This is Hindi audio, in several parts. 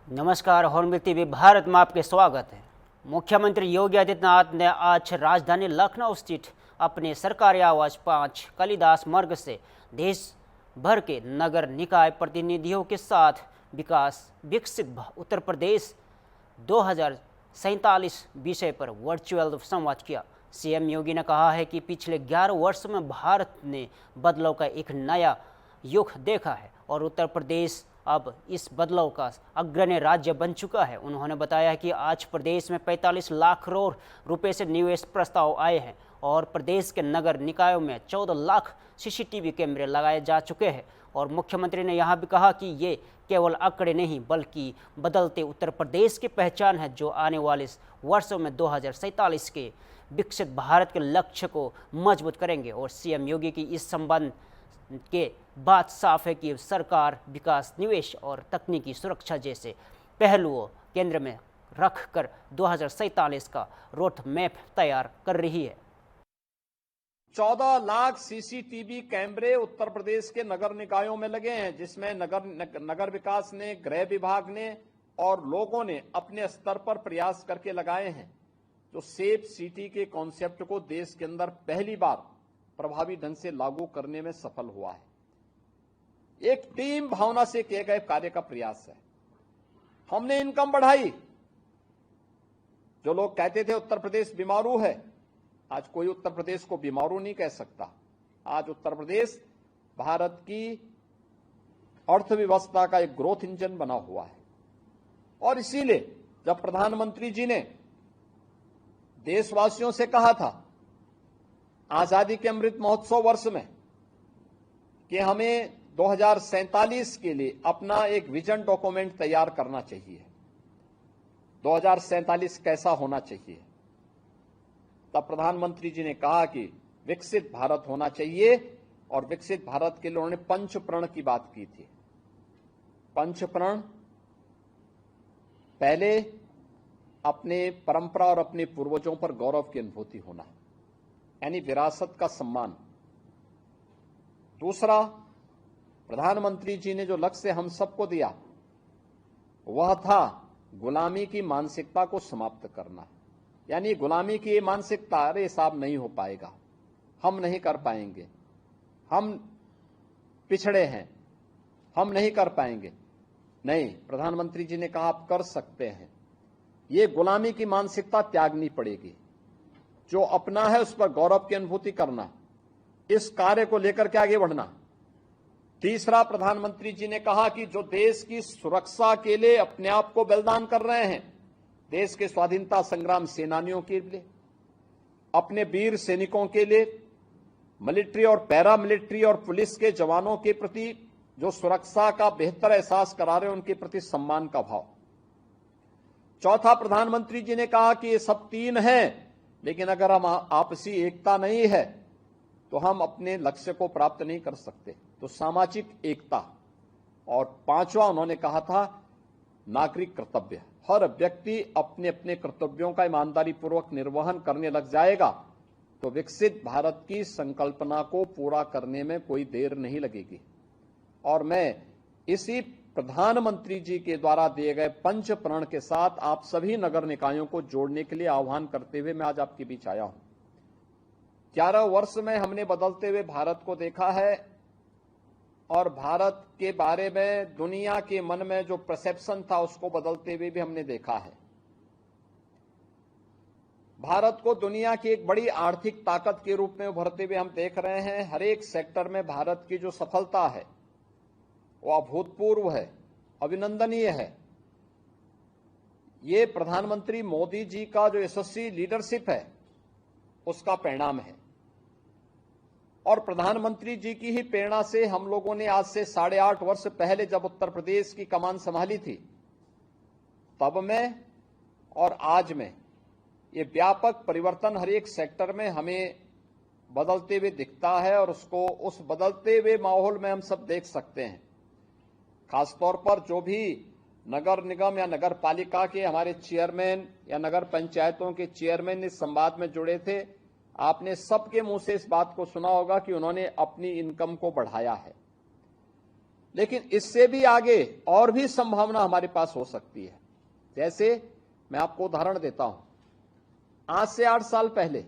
नमस्कार। हॉर्नबिल टीवी भारत में आपके स्वागत है। मुख्यमंत्री योगी आदित्यनाथ ने आज राजधानी लखनऊ स्थित अपने सरकारी आवास 5 कालिदास मार्ग से देश भर के नगर निकाय प्रतिनिधियों के साथ विकसित उत्तर प्रदेश 2047 विषय पर वर्चुअल संवाद किया। सीएम योगी ने कहा है कि पिछले 11 वर्ष में भारत ने बदलाव का एक नया युग देखा है और उत्तर प्रदेश अब इस बदलाव का अग्रणी राज्य बन चुका है। उन्होंने बताया कि आज प्रदेश में 45 लाख करोड़ रुपए से निवेश प्रस्ताव आए हैं और प्रदेश के नगर निकायों में 14 लाख सीसीटीवी कैमरे लगाए जा चुके हैं। और मुख्यमंत्री ने यहां भी कहा कि ये केवल आंकड़े नहीं बल्कि बदलते उत्तर प्रदेश की पहचान है, जो आने वाले वर्षों में 2047 के विकसित भारत के लक्ष्य को मजबूत करेंगे। और सीएम योगी की इस संबंध के बात साफ है कि सरकार विकास, निवेश और तकनीकी सुरक्षा जैसे पहलुओं केंद्र में रखकर 2047 का रोड मैप तैयार कर रही है। 14 लाख सीसीटीवी कैमरे उत्तर प्रदेश के नगर निकायों में लगे हैं, जिसमें नगर विकास ने, गृह विभाग ने और लोगों ने अपने स्तर पर प्रयास करके लगाए हैं, जो सेफ सिटी के कॉन्सेप्ट को देश के अंदर पहली बार प्रभावी ढंग से लागू करने में सफल हुआ है। एक टीम भावना से किए गए कार्य का प्रयास है। हमने इनकम बढ़ाई। जो लोग कहते थे उत्तर प्रदेश बीमारू है, आज कोई उत्तर प्रदेश को बीमारू नहीं कह सकता। आज उत्तर प्रदेश भारत की अर्थव्यवस्था का एक ग्रोथ इंजन बना हुआ है। और इसीलिए जब प्रधानमंत्री जी ने देशवासियों से कहा था आजादी के अमृत महोत्सव वर्ष में कि हमें 2047 के लिए अपना एक विजन डॉक्यूमेंट तैयार करना चाहिए, 2047 कैसा होना चाहिए, तब प्रधानमंत्री जी ने कहा कि विकसित भारत होना चाहिए। और विकसित भारत के लिए उन्होंने पंच प्रण की बात की थी। पंच प्रण, पहले अपने परंपरा और अपने पूर्वजों पर गौरव की अनुभूति होना, यानी विरासत का सम्मान। दूसरा, प्रधानमंत्री जी ने जो लक्ष्य हम सबको दिया वह था गुलामी की मानसिकता को समाप्त करना। यानी गुलामी की ये मानसिकता, अरे साहब नहीं हो पाएगा, हम नहीं कर पाएंगे, हम पिछड़े हैं, हम नहीं कर पाएंगे। नहीं, प्रधानमंत्री जी ने कहा आप कर सकते हैं। ये गुलामी की मानसिकता त्यागनी पड़ेगी। जो अपना है उस पर गौरव की अनुभूति करना, इस कार्य को लेकर के आगे बढ़ना। तीसरा, प्रधानमंत्री जी ने कहा कि जो देश की सुरक्षा के लिए अपने आप को बलिदान कर रहे हैं, देश के स्वाधीनता संग्राम सेनानियों के लिए, अपने वीर सैनिकों के लिए, मिलिट्री और पैरा मिलिट्री और पुलिस के जवानों के प्रति जो सुरक्षा का बेहतर एहसास करा रहे हैं, उनके प्रति सम्मान का भाव। चौथा, प्रधानमंत्री जी ने कहा कि ये सब तीन हैं, लेकिन अगर हम आपसी एकता नहीं है तो हम अपने लक्ष्य को प्राप्त नहीं कर सकते, तो सामाजिक एकता। और पांचवा उन्होंने कहा था नागरिक कर्तव्य। हर व्यक्ति अपने अपने कर्तव्यों का ईमानदारी पूर्वक निर्वहन करने लग जाएगा तो विकसित भारत की संकल्पना को पूरा करने में कोई देर नहीं लगेगी। और मैं इसी प्रधानमंत्री जी के द्वारा दिए गए पंच प्रण के साथ आप सभी नगर निकायों को जोड़ने के लिए आह्वान करते हुए मैं आज आपके बीच आया हूं। 11 वर्ष में हमने बदलते हुए भारत को देखा है और भारत के बारे में दुनिया के मन में जो परसेप्शन था उसको बदलते हुए भी हमने देखा है। भारत को दुनिया की एक बड़ी आर्थिक ताकत के रूप में उभरते हुए हम देख रहे हैं। हर एक सेक्टर में भारत की जो सफलता है वो अभूतपूर्व है, अभिनंदनीय है। ये प्रधानमंत्री मोदी जी का जो यशस्वी लीडरशिप है उसका परिणाम है। और प्रधानमंत्री जी की ही प्रेरणा से हम लोगों ने आज से 8.5 वर्ष पहले जब उत्तर प्रदेश की कमान संभाली थी, तब में और आज में ये व्यापक परिवर्तन हर एक सेक्टर में हमें बदलते हुए दिखता है। और उसको उस बदलते हुए माहौल में हम सब देख सकते हैं। खासतौर पर जो भी नगर निगम या नगर पालिका के हमारे चेयरमैन या नगर पंचायतों के चेयरमैन इस संवाद में जुड़े थे, आपने सबके मुंह से इस बात को सुना होगा कि उन्होंने अपनी इनकम को बढ़ाया है। लेकिन इससे भी आगे और भी संभावना हमारे पास हो सकती है। जैसे मैं आपको उदाहरण देता हूं, आज से 8 साल पहले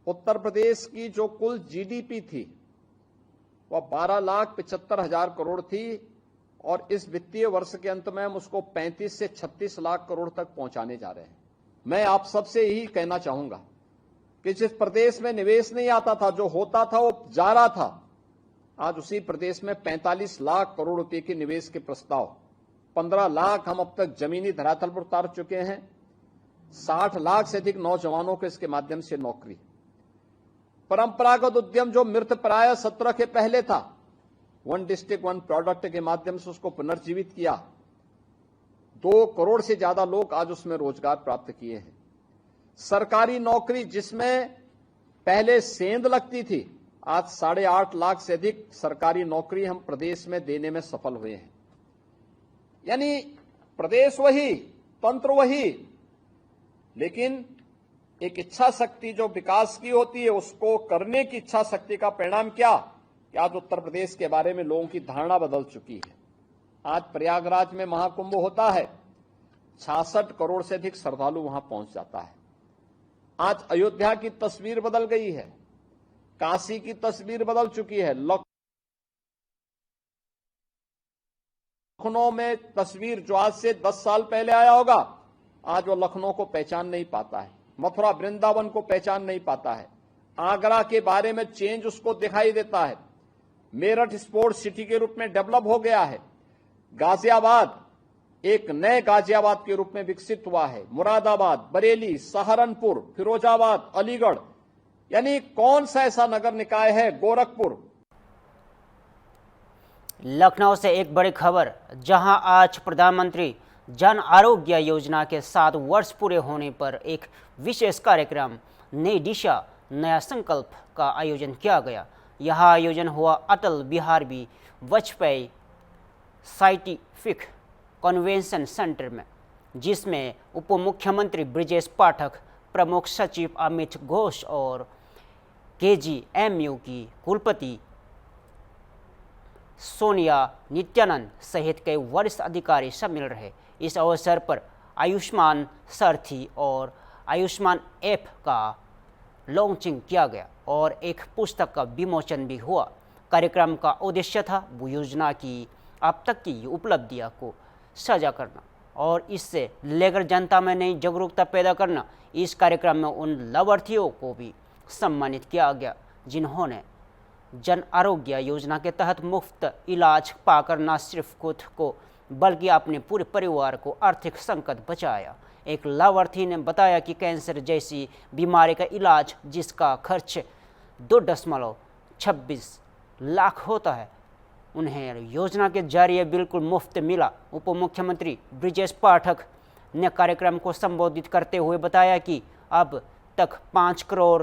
उत्तर प्रदेश की जो कुल जीडीपी थी वह 12,75,000 करोड़ थी और इस वित्तीय वर्ष के अंत में हम उसको 35 से 36 लाख करोड़ तक पहुंचाने जा रहे हैं। मैं आप सबसे यही कहना चाहूंगा कि जिस प्रदेश में निवेश नहीं आता था, जो होता था वो जा रहा था, आज उसी प्रदेश में 45 लाख करोड़ रुपए के निवेश के प्रस्ताव, 15 लाख हम अब तक जमीनी धरातल पर उतार चुके हैं, 60 लाख से अधिक नौजवानों को इसके माध्यम से नौकरी। परंपरागत उद्यम जो मृत प्राय 17 के पहले था, 1 डिस्ट्रिक्ट 1 प्रोडक्ट के माध्यम से उसको पुनर्जीवित किया। 2 करोड़ से ज्यादा लोग आज उसमें रोजगार प्राप्त किए हैं। सरकारी नौकरी जिसमें पहले सेंध लगती थी, आज 8.5 लाख से अधिक सरकारी नौकरी हम प्रदेश में देने में सफल हुए हैं। यानी प्रदेश वही, तंत्र वही, लेकिन एक इच्छा शक्ति जो विकास की होती है, उसको करने की इच्छा शक्ति का परिणाम क्या कि आज उत्तर प्रदेश के बारे में लोगों की धारणा बदल चुकी है। आज प्रयागराज में महाकुंभ होता है, 66 करोड़ से अधिक श्रद्धालु वहां पहुंच जाता है। आज अयोध्या की तस्वीर बदल गई है, काशी की तस्वीर बदल चुकी है, लखनऊ में तस्वीर जो आज से 10 साल पहले आया होगा, आज वो लखनऊ को पहचान नहीं पाता है, मथुरा वृंदावन को पहचान नहीं पाता है, आगरा के बारे में चेंज उसको दिखाई देता है, मेरठ स्पोर्ट्स सिटी के रूप में डेवलप हो गया है, गाजियाबाद एक नए गाजियाबाद के रूप में विकसित हुआ है, मुरादाबाद, बरेली, सहारनपुर, फिरोजाबाद, अलीगढ़, यानी कौन सा ऐसा नगर निकाय है, गोरखपुर। लखनऊ से एक बड़ी खबर, जहां आज प्रधानमंत्री जन आरोग्य योजना के 7 वर्ष पूरे होने पर एक विशेष कार्यक्रम नई दिशा नया संकल्प का आयोजन किया गया। यह आयोजन हुआ Atal Bihari Vajpayee scientific convention centre में, जिसमें उप मुख्यमंत्री ब्रिजेश पाठक, प्रमुख सचिव अमित घोष और KGMU की कुलपति सोनिया नित्यानंद सहित कई वरिष्ठ अधिकारी शामिल रहे। इस अवसर पर आयुष्मान सारथी और आयुष्मान ऐप का लॉन्चिंग किया गया और एक पुस्तक का विमोचन भी हुआ। कार्यक्रम का उद्देश्य था योजना की अब तक की उपलब्धियों को साझा करना और इससे लेकर जनता में नई जागरूकता पैदा करना। इस कार्यक्रम में उन लाभार्थियों को भी सम्मानित किया गया जिन्होंने जन आरोग्य योजना के तहत मुफ्त इलाज पाकर न सिर्फ खुद को बल्कि अपने पूरे परिवार को आर्थिक संकट बचाया। एक लाभार्थी ने बताया कि कैंसर जैसी बीमारी का इलाज जिसका खर्च 2.26 लाख होता है, उन्हें योजना के जरिए बिल्कुल मुफ्त मिला। उप मुख्यमंत्री ब्रिजेश पाठक ने कार्यक्रम को संबोधित करते हुए बताया कि अब तक 5 करोड़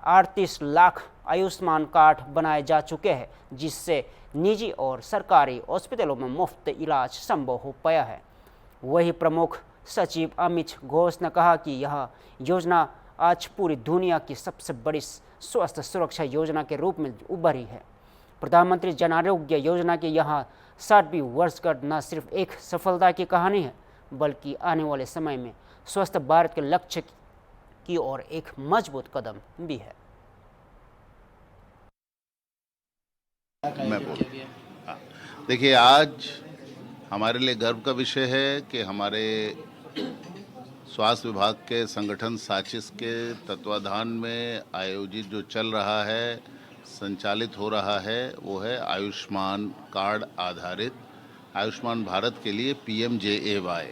38 लाख आयुष्मान कार्ड बनाए जा चुके हैं, जिससे निजी और सरकारी अस्पतालों में मुफ्त इलाज संभव हो पाया है। वही प्रमुख सचिव अमित घोष ने कहा कि यह योजना आज पूरी दुनिया की सबसे बड़ी स्वास्थ्य सुरक्षा योजना के रूप में उभरी है। प्रधानमंत्री जन आरोग्य योजना की यह 60वीं वर्षगांठ न सिर्फ एक सफलता की कहानी है, बल्कि आने वाले समय में स्वस्थ भारत के लक्ष्य की ओर एक मजबूत कदम भी है। मैं देखिए, आज हमारे लिए गर्व का विषय है कि हमारे स्वास्थ्य विभाग के संगठन साचिस के तत्वाधान में आयोजित जो चल रहा है, संचालित हो रहा है, वो है आयुष्मान कार्ड आधारित आयुष्मान भारत के लिए PMJAY,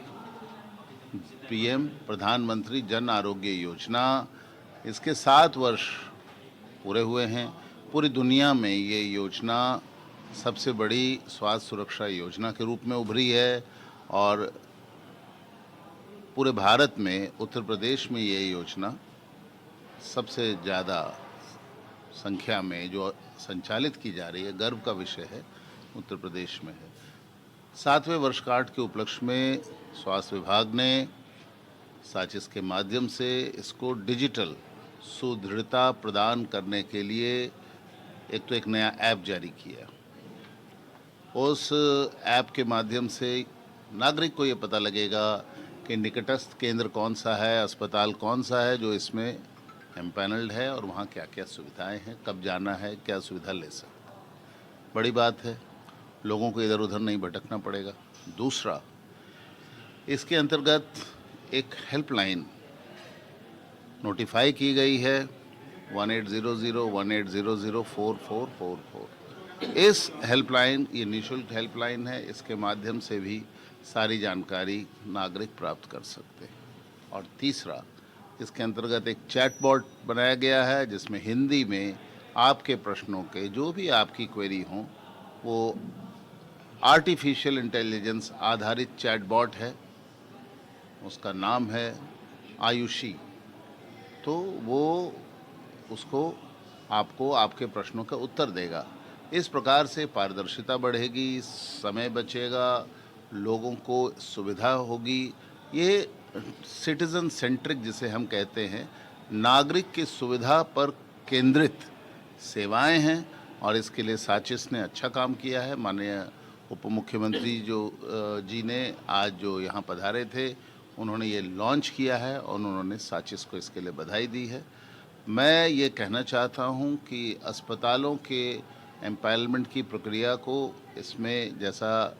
PM प्रधानमंत्री जन आरोग्य योजना। इसके 7 वर्ष पूरे हुए हैं। पूरी दुनिया में ये योजना सबसे बड़ी स्वास्थ्य सुरक्षा योजना के रूप में उभरी है और पूरे भारत में उत्तर प्रदेश में ये योजना सबसे ज़्यादा संख्या में जो संचालित की जा रही है, गर्व का विषय है, उत्तर प्रदेश में है। 7वें वर्षगांठ के उपलक्ष्य में स्वास्थ्य विभाग ने साचिस के माध्यम से इसको डिजिटल सुदृढ़ता प्रदान करने के लिए एक नया ऐप जारी किया। उस ऐप के माध्यम से नागरिक को ये पता लगेगा कि निकटस्थ केंद्र कौन सा है, अस्पताल कौन सा है जो इसमें एम्पैनल्ड है और वहाँ क्या क्या सुविधाएं हैं, कब जाना है, क्या सुविधा ले सकते हैं। बड़ी बात है, लोगों को इधर उधर नहीं भटकना पड़ेगा। दूसरा, इसके अंतर्गत एक हेल्पलाइन नोटिफाई की गई है 1800-1800-4444। इस हेल्पलाइन, ये निःशुल्क हेल्पलाइन है, इसके माध्यम से भी सारी जानकारी नागरिक प्राप्त कर सकते हैं। और तीसरा, इसके अंतर्गत एक चैटबॉट बनाया गया है जिसमें हिंदी में आपके प्रश्नों के जो भी आपकी क्वेरी हों वो आर्टिफिशियल इंटेलिजेंस आधारित चैटबॉट है, उसका नाम है आयुषी। तो वो उसको आपको आपके प्रश्नों का उत्तर देगा। इस प्रकार से पारदर्शिता बढ़ेगी, समय बचेगा, लोगों को सुविधा होगी। ये सिटीज़न सेंट्रिक जिसे हम कहते हैं, नागरिक की सुविधा पर केंद्रित सेवाएं हैं और इसके लिए साचिस ने अच्छा काम किया है। माननीय उप मुख्यमंत्री जी ने आज जो यहाँ पधारे थे, उन्होंने ये लॉन्च किया है और उन्होंने साचिस को इसके लिए बधाई दी है। मैं ये कहना चाहता हूँ कि अस्पतालों के एम्पावरमेंट की प्रक्रिया को इसमें, जैसा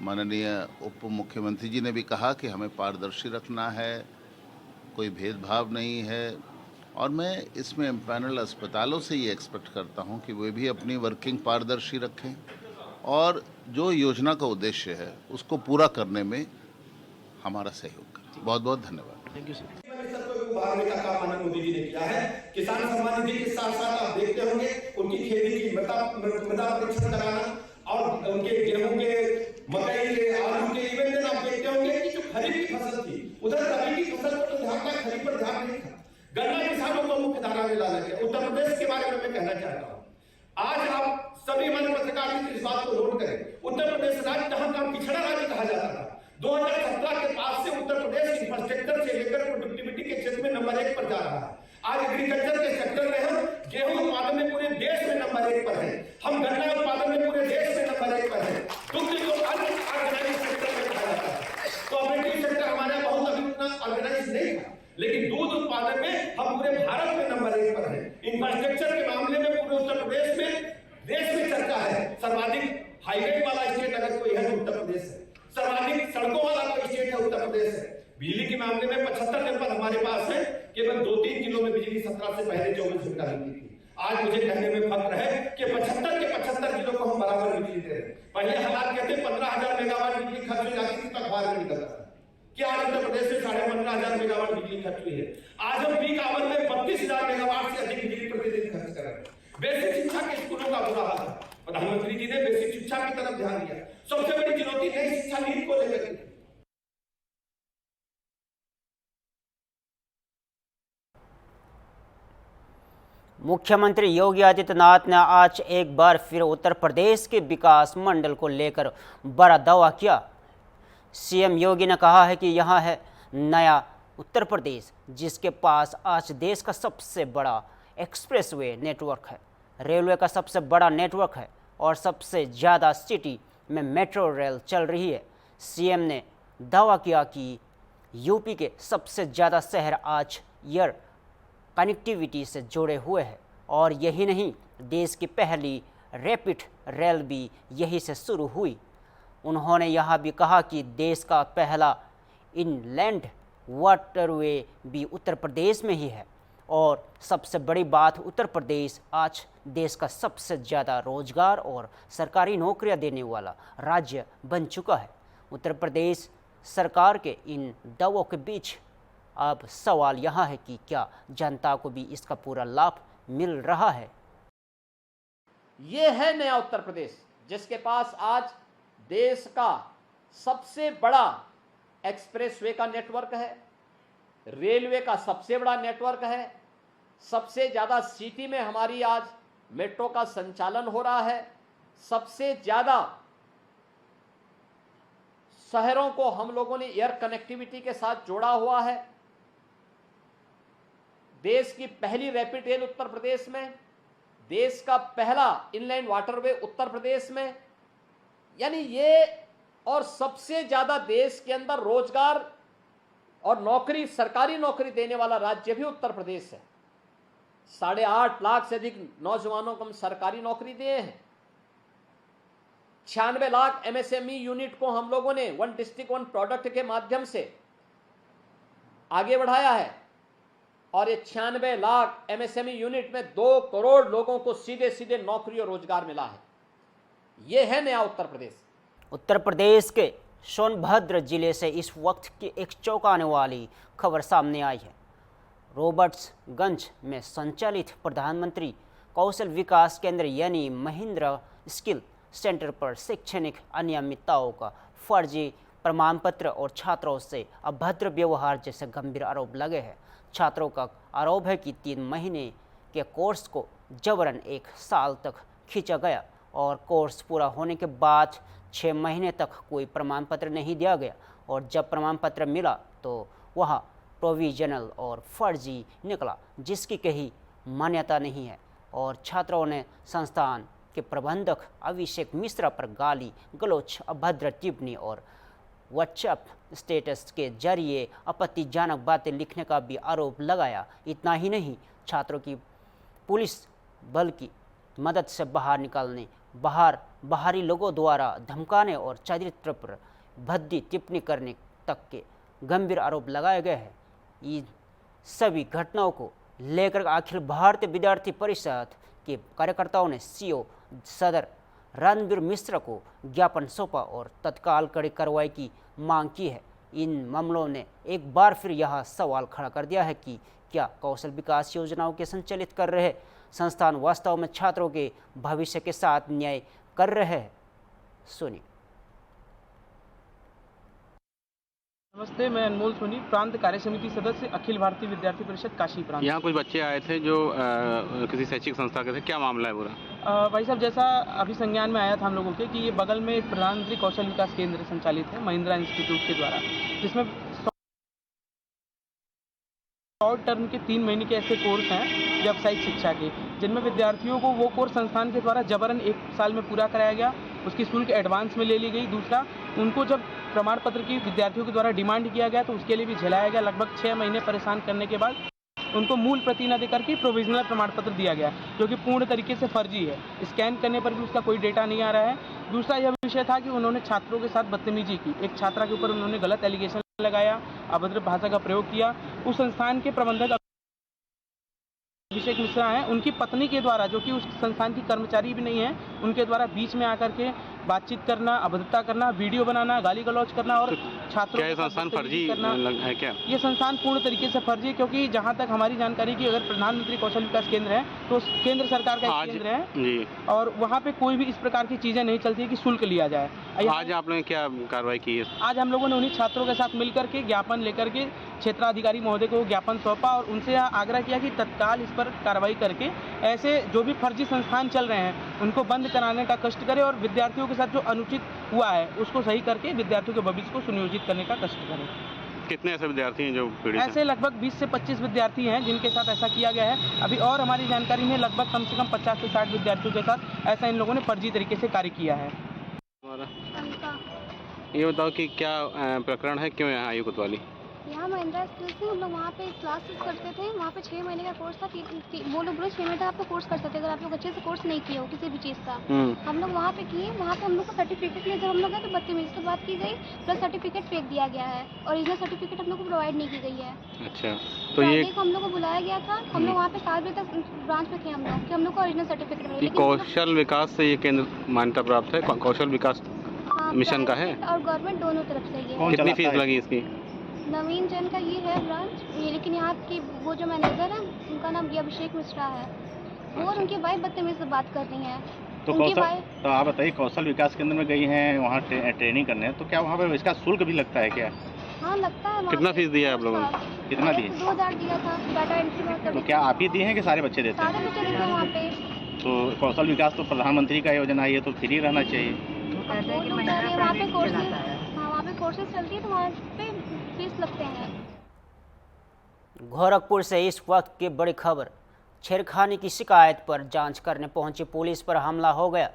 माननीय उप मुख्यमंत्री जी ने भी कहा कि हमें पारदर्शी रखना है, कोई भेदभाव नहीं है, और मैं इसमें एम्पैनल अस्पतालों से ये एक्सपेक्ट करता हूँ कि वे भी अपनी वर्किंग पारदर्शी रखें और जो योजना का उद्देश्य है उसको पूरा करने में हमारा सहयोग करें। बहुत बहुत धन्यवाद। Thank you sir. उभारने का काम माननीय मोदी जी ने किया है। किसान सम्मान निधि के साथ साथ आप देखते होंगे उनकी खेती की मृदा परीक्षण कराना और उनके गेहूं के, मकई के, आलू के इवन आप देखते होंगे कि जो खरीफ की फसल थी उधर रबी की फसल पर तो ध्यान था, खरीफ पर ध्यान नहीं था। गन्ना किसानों को मुख्य धारा में लाना चाहिए। उत्तर प्रदेश के बारे में मैं कहना चाहता हूँ, आज आप सभी मन पत्रकार इस बात को नोट करें, उत्तर प्रदेश राज्य जहां का पिछड़ा राज्य कहा जाता था, 2017 के बाद से उत्तर प्रदेश इंफ्रास्ट्रक्चर से लेकर प्रोडक्टिविटी के क्षेत्र में नंबर 1 पर जा रहा है। आज एग्रीकल्चर के सेक्टर में हम गेहूं उत्पादन में पूरे देश में नंबर 1 पर है, हम गन्ना उत्पादन में पूरे देश में नंबर 1 पर है। दुग्ध को अन्य ऑर्गेनाइज सेक्टर में कहा जाता है, कोऑपरेटिव सेक्टर हमारा बहुत अभी उतना ऑर्गेनाइज नहीं था, लेकिन दूध उत्पादन में हम पूरे भारत में नंबर 1 पर है। इंफ्रास्ट्रक्चर के मामले में पूरे उत्तर प्रदेश में देश में चर्चा है। सर्वाधिक हाईवे वाला स्टेट अगर कोई है तो उत्तर प्रदेश है, सर्वाधिक सड़कों वाला कोई स्टेट है उत्तर प्रदेश है। बिजली के मामले में 75 जनपद हमारे पास है, केवल 2-3 जिलों में बिजली 17 से पहले 24 घंटा मिलती थी। आज मुझे कहने में फख्र है कि 75 के 75 जिलों को हम बराबर बिजली दे रहे हैं। पहले हालात कहते 15,000 मेगावाट बिजली खर्च हो जाती थी तो अखबार में निकलता था कि आज उत्तर प्रदेश में 15,500 मेगावाट बिजली खर्च हुई है। आज हम पीक आवर में 32,000 मेगावाट से अधिक बिजली प्रतिदिन खर्च कर रहे हैं। बेसिक शिक्षा के स्कूलों का बुरा हाल है, प्रधानमंत्री जी ने बेसिक शिक्षा की तरफ ध्यान दिया। सबसे बड़ी चुनौती नई शिक्षा नीति को लेकर के। मुख्यमंत्री योगी आदित्यनाथ ने आज एक बार फिर उत्तर प्रदेश के विकास मंडल को लेकर बड़ा दावा किया। सीएम योगी ने कहा है कि यहाँ है नया उत्तर प्रदेश, जिसके पास आज देश का सबसे बड़ा एक्सप्रेसवे नेटवर्क है, रेलवे का सबसे बड़ा नेटवर्क है और सबसे ज़्यादा सिटी में मेट्रो रेल चल रही है। सीएम ने दावा किया कि यूपी के सबसे ज़्यादा शहर आज एयर कनेक्टिविटी से जुड़े हुए हैं और यही नहीं, देश की पहली रैपिड रेल भी यही से शुरू हुई। उन्होंने यह भी कहा कि देश का पहला इनलैंड वाटरवे भी उत्तर प्रदेश में ही है और सबसे बड़ी बात, उत्तर प्रदेश आज देश का सबसे ज़्यादा रोजगार और सरकारी नौकरियां देने वाला राज्य बन चुका है। उत्तर प्रदेश सरकार के इन दावों के बीच अब सवाल यहाँ है कि क्या जनता को भी इसका पूरा लाभ मिल रहा है। ये है नया उत्तर प्रदेश, जिसके पास आज देश का सबसे बड़ा एक्सप्रेसवे का नेटवर्क है, रेलवे का सबसे बड़ा नेटवर्क है, सबसे ज़्यादा सिटी में हमारी आज मेट्रो का संचालन हो रहा है, सबसे ज़्यादा शहरों को हम लोगों ने एयर कनेक्टिविटी के साथ जोड़ा हुआ है। देश की पहली रैपिड रेल उत्तर प्रदेश में, देश का पहला इनलैंड वाटरवे उत्तर प्रदेश में, यानी ये, और सबसे ज्यादा देश के अंदर रोजगार और नौकरी, सरकारी नौकरी देने वाला राज्य भी उत्तर प्रदेश है। 8.5 लाख से अधिक नौजवानों को हम सरकारी नौकरी दिए हैं। 96 लाख एमएसएमई यूनिट को हम लोगों ने वन डिस्ट्रिक्ट वन प्रोडक्ट के माध्यम से आगे बढ़ाया है, और ये 96 लाख एमएसएमई यूनिट में 2 करोड़ लोगों को सीधे सीधे नौकरी और रोजगार मिला है। ये है नया उत्तर प्रदेश। उत्तर प्रदेश के सोनभद्र जिले से इस वक्त की एक चौंकाने वाली खबर सामने आई है। रॉबर्ट्सगंज में संचालित प्रधानमंत्री कौशल विकास केंद्र यानी महिंद्रा स्किल सेंटर पर शैक्षणिक अनियमितताओं का फर्जी प्रमाण पत्र और छात्रों से अभद्र व्यवहार जैसे गंभीर आरोप लगे हैं। छात्रों का आरोप है कि 3 महीने के कोर्स को जबरन 1 साल तक खींचा गया और कोर्स पूरा होने के बाद 6 महीने तक कोई प्रमाण पत्र नहीं दिया गया, और जब प्रमाण पत्र मिला तो वह प्रोविजनल और फर्जी निकला, जिसकी कहीं मान्यता नहीं है। और छात्रों ने संस्थान के प्रबंधक अभिषेक मिश्रा पर गाली गलौच, अभद्र टिप्पणी और व्हाट्सएप स्टेटस के जरिए आपत्तिजनक बातें लिखने का भी आरोप लगाया। इतना ही नहीं, छात्रों की पुलिस बल की मदद से बाहर निकालने, बाहरी लोगों द्वारा धमकाने और चरित्र पर भद्दी टिप्पणी करने तक के गंभीर आरोप लगाए गए हैं। इन सभी घटनाओं को लेकर अखिल भारतीय विद्यार्थी परिषद के कार्यकर्ताओं ने सीओ सदर रणबीर मिश्रा को ज्ञापन सौंपा और तत्काल कड़ी कार्रवाई की मांग की है। इन मामलों ने एक बार फिर यह सवाल खड़ा कर दिया है कि क्या कौशल विकास योजनाओं के संचालित कर रहे संस्थान वास्तव में छात्रों के भविष्य के साथ न्याय कर रहे हैं। सुनिए। नमस्ते, मैं अनमोल सोनी, प्रांत कार्य समिति सदस्य, अखिल भारतीय विद्यार्थी परिषद काशी प्रांत। यहाँ कुछ बच्चे आए थे जो किसी शैक्षिक संस्था के थे, क्या मामला है पूरा? भाई साहब, जैसा अभी संज्ञान में आया था हम लोगों के कि ये बगल में एक प्रधानमंत्री कौशल विकास केंद्र संचालित है महिंद्रा इंस्टीट्यूट के द्वारा, जिसमें शॉर्ट टर्म के 3 महीने के ऐसे कोर्स हैं व्यावसायिक शिक्षा के, जिनमें विद्यार्थियों को वो कोर्स संस्थान के द्वारा जबरन 1 साल में पूरा कराया गया। उसकी शुल्क एडवांस में ले ली गई। दूसरा, उनको जब प्रमाण पत्र की विद्यार्थियों के द्वारा डिमांड किया गया तो उसके लिए भी झेलाया गया। लगभग 6 महीने परेशान करने के बाद उनको मूल प्रति न देकर के प्रोविजनल प्रमाण पत्र दिया गया, जो कि पूर्ण तरीके से फर्जी है। स्कैन करने पर भी उसका कोई डेटा नहीं आ रहा है। दूसरा यह विषय था कि उन्होंने छात्रों के साथ बदतमीजी की। एक छात्रा के ऊपर उन्होंने गलत एलिगेशन लगाया, अभद्र भाषा का प्रयोग किया। उस संस्थान के प्रबंधक अभिषेक मिश्रा हैं, उनकी पत्नी के द्वारा, जो कि उस संस्थान की कर्मचारी भी नहीं है, उनके द्वारा बीच में आकर के बातचीत करना, अभद्रता करना, वीडियो बनाना, गाली गलौज करना और छात्रों क्या ये संस्थान फर्जी है? क्या ये संस्थान पूर्ण तरीके से फर्जी है, क्योंकि जहां तक हमारी जानकारी की, अगर प्रधानमंत्री कौशल विकास केंद्र है तो केंद्र सरकार का एक केंद्र है जी, और वहाँ पे कोई भी इस प्रकार की चीजें नहीं चलती है कि शुल्क लिया जाए। आज आपने क्या कार्रवाई की है? आज हम लोगों ने उन्हीं छात्रों के साथ मिलकर के ज्ञापन लेकर के क्षेत्राधिकारी महोदय को ज्ञापन सौंपा और उनसे आग्रह किया कि तत्काल इस पर कार्रवाई करके ऐसे जो भी फर्जी संस्थान चल रहे हैं उनको बंद कराने का कष्ट करें और विद्यार्थियों के साथ जो अनुचित हुआ है उसको सही करके विद्यार्थियों के भविष्य को सुनियोजित करने का कष्ट करें। कितने ऐसे विद्यार्थी हैं जो पीड़ित हैं? ऐसे लगभग 20 से 25 विद्यार्थी हैं जिनके साथ ऐसा किया गया है। अभी और हमारी जानकारी में लगभग कम से कम 50 से 60 विद्यार्थियों के साथ ऐसा इन लोगों ने फर्जी तरीके से कार्य किया है। ये बताओ कि क्या प्रकरण है, क्यों यहाँ आई कोतवाली? यहाँ महिंद्रा स्किल से हम लोग वहाँ पे क्लासेस करते थे। वहाँ पे 6 महीने का कोर्स था। वो लोग 6 महीने आप तो कोर्स कर सकते, अगर आप लोग अच्छे से कोर्स नहीं किए हो किसी भी चीज़ का। हम लोग वहाँ पे किए, वहाँ पे हम लोग को सर्टिफिकेट लिए। जब हम लोग गए तो बदतमीजी से बात की गई, प्लस सर्टिफिकेट फेंक दिया गया है, ओरिजिनल सर्टिफिकेट हम लोग को प्रोवाइड नहीं की गई है। अच्छा, तो ये हम लोग को बुलाया गया था। हम लोग वहाँ पे 7 बजे तक ब्रांच में थे हम लोग कि हम लोग को ओरिजिनल सर्टिफिकेट मिले। कौशल विकास से ये केंद्र मान्यता प्राप्त है? कौशल विकास मिशन का है और गवर्नमेंट दोनों तरफ से ये। कितनी फीस लगी इसकी? नवीन जैन का ये है ब्रांच ये, लेकिन यहाँ की वो जो मैनेजर है उनका नाम ये अभिषेक मिश्रा है, वो और उनकी वाइफ बदतमीजी से बात कर रही है। तो आप बताइए, कौशल विकास केंद्र में गई हैं वहाँ ट्रेनिंग करने, तो क्या वहाँ पर इसका शुल्क भी लगता है क्या? हाँ लगता है। कितना फीस दिया है आप लोगों ने? कितना दिए? 2000 दिया था डाटा एंट्री में। तो क्या आप ही दिए हैं कि सारे बच्चे देते हैं? सारे बच्चे देते हैं वहाँ पे। तो कौशल विकास तो प्रधानमंत्री का योजना है, ये तो फ्री रहना चाहिए। वहाँ पे कोर्सेज, हाँ वहाँ पे कोर्सेज चलती है तो वहाँ पे फीस लगते हैं। गोरखपुर से इस वक्त की बड़ी खबर। छेड़खानी की शिकायत पर जांच करने पहुंची पुलिस पर हमला हो गया।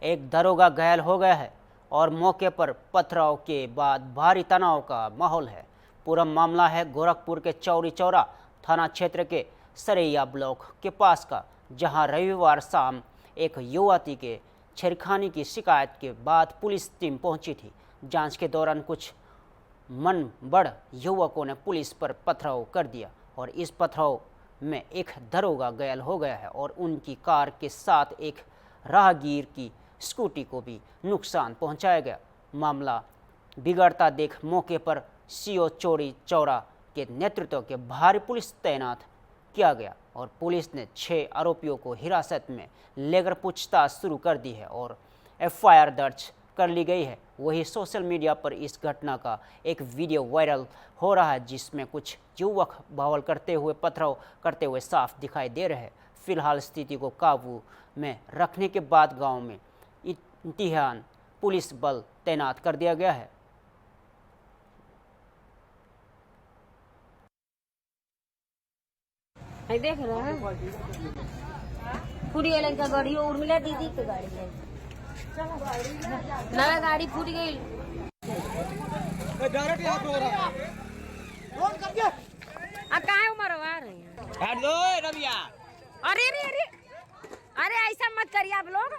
एक दरोगा घायल हो गया है और मौके पर पथराव के बाद भारी तनाव का माहौल है। पूरा मामला है गोरखपुर के चौरी चौरा थाना क्षेत्र के सरैया ब्लॉक के पास का, जहां रविवार शाम एक युवती के छेड़खानी की शिकायत के बाद पुलिस टीम पहुंची थी। जांच के दौरान कुछ मनबड़ युवकों ने पुलिस पर पथराव कर दिया और इस पथराव में एक दरोगा घायल हो गया है और उनकी कार के साथ एक राहगीर की स्कूटी को भी नुकसान पहुंचाया गया। मामला बिगड़ता देख मौके पर सीओ चौरी चौरा के नेतृत्व के भारी पुलिस तैनात किया गया और पुलिस ने 6 आरोपियों को हिरासत में लेकर पूछताछ शुरू कर दी है और एफआईआर दर्ज कर ली गई है। वही सोशल मीडिया पर इस घटना का एक वीडियो वायरल हो रहा है, जिसमें कुछ युवक बवाल करते हुए पथराव करते हुए साफ दिखाई दे रहे हैं। फिलहाल स्थिति को काबू में रखने के बाद गांव में इंतहान पुलिस बल तैनात कर दिया गया है। देख रहे हैं फूट गई का गाड़ी, उर्मिला दीदी की गाड़ी है, नया गाड़ी फूट गई। कहाँ उमर आ रही है? अरे अरे अरे अरे ऐसा मत करिए आप लोग,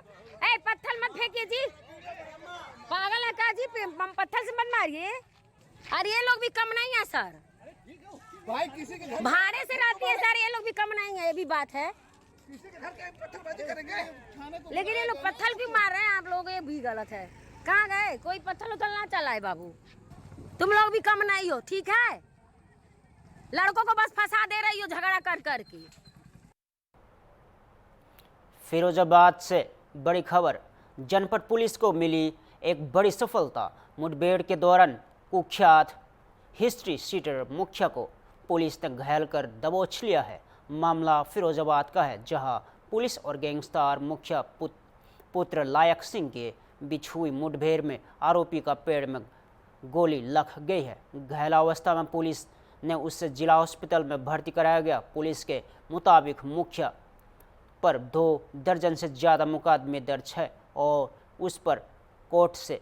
पत्थर मत फेंकिए जी, पागल है क्या जी? पत्थर से मत मारिए। अरे ये लोग भी कम नहीं है सर, भाई किसी के घर भाड़े से रहती है सर, ये लोग भी कम नहीं है, ये भी बात है। किसी के घर का पत्थरबाजी करेंगे, लेकिन ये लोग पत्थर क्यों मार रहे हैं आप लोग? ये भी गलत है। कहाँ गए? कोई पत्थर उथल ना चलाए बाबू, तुम लोग भी कम नहीं हो, ठीक है? लड़कों को बस फंसा दे रही हो झगड़ा कर कर के। फिरोजाबाद से बड़ी खबर, जनपद पुलिस को मिली एक बड़ी सफलता। मुठभेड़ के दौरान कुख्यात हिस्ट्री शीटर मुखिया को पुलिस ने घायल कर दबोच लिया है। मामला फिरोजाबाद का है, जहां पुलिस और गैंगस्टर मुखिया पुत्र लायक सिंह के बीच हुई मुठभेड़ में आरोपी का पेड़ में गोली लग गई है। घायल अवस्था में पुलिस ने उसे जिला अस्पताल में भर्ती कराया गया। पुलिस के मुताबिक मुखिया पर 2 दर्जन से ज़्यादा मुकदमे दर्ज है और उस पर कोर्ट से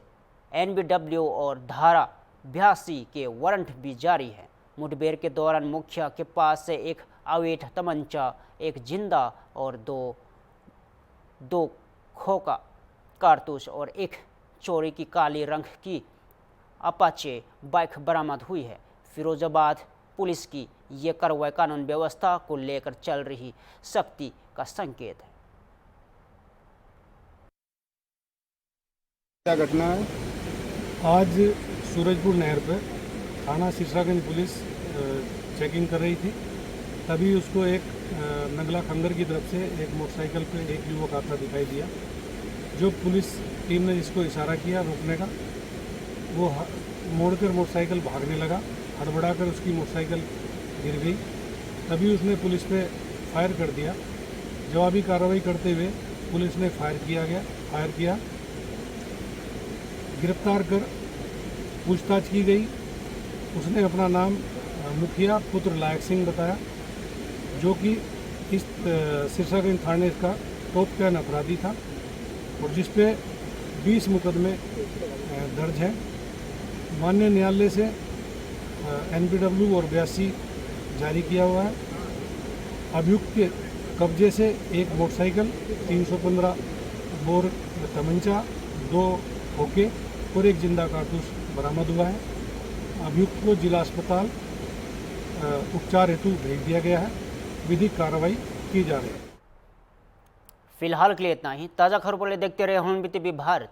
NBW और धारा 82 के वारंट भी जारी है। मुठभेड़ के दौरान मुखिया के पास से एक अवैध तमंचा, एक जिंदा और दो खोखा कारतूस और एक चोरी की काली रंग की अपाचे बाइक बरामद हुई है। फिरोजाबाद पुलिस की ये कार्रवाई कानून व्यवस्था को लेकर चल रही सख्ती का संकेत है। क्या घटना है? आज सूरजपुर नहर पर थाना सिसरागंज पुलिस चेकिंग कर रही थी, तभी उसको एक नगला खंगर की तरफ से एक मोटरसाइकिल पे एक युवक आता दिखाई दिया। जो पुलिस टीम ने जिसको इशारा किया रोकने का, वो मोड़कर मोटरसाइकिल भागने लगा, हड़बड़ाकर उसकी मोटरसाइकिल गिर गई। तभी उसने पुलिस पे फायर कर दिया। जवाबी कार्रवाई करते हुए पुलिस ने फायर किया, गिरफ्तार कर पूछताछ की गई। उसने अपना नाम मुखिया पुत्र लायक सिंह बताया, जो कि इस सिरसागंज थाने का टॉप 10 अपराधी था और जिस पे 20 मुकदमे दर्ज हैं। माननीय न्यायालय से NBW और 82 जारी किया हुआ है। अभियुक्त के कब्जे से एक मोटरसाइकिल, 315 बोर तमंचा, 2 खोखे और एक जिंदा कारतूस बरामद हुआ है। अभियुक्त को जिला अस्पताल उपचार हेतु भेज दिया गया है। विधिक कार्रवाई की जा रही है। फिलहाल के लिए इतना ही। ताज़ा खबरों के लिए देखते रहे हॉर्नबिल टीवी भारत।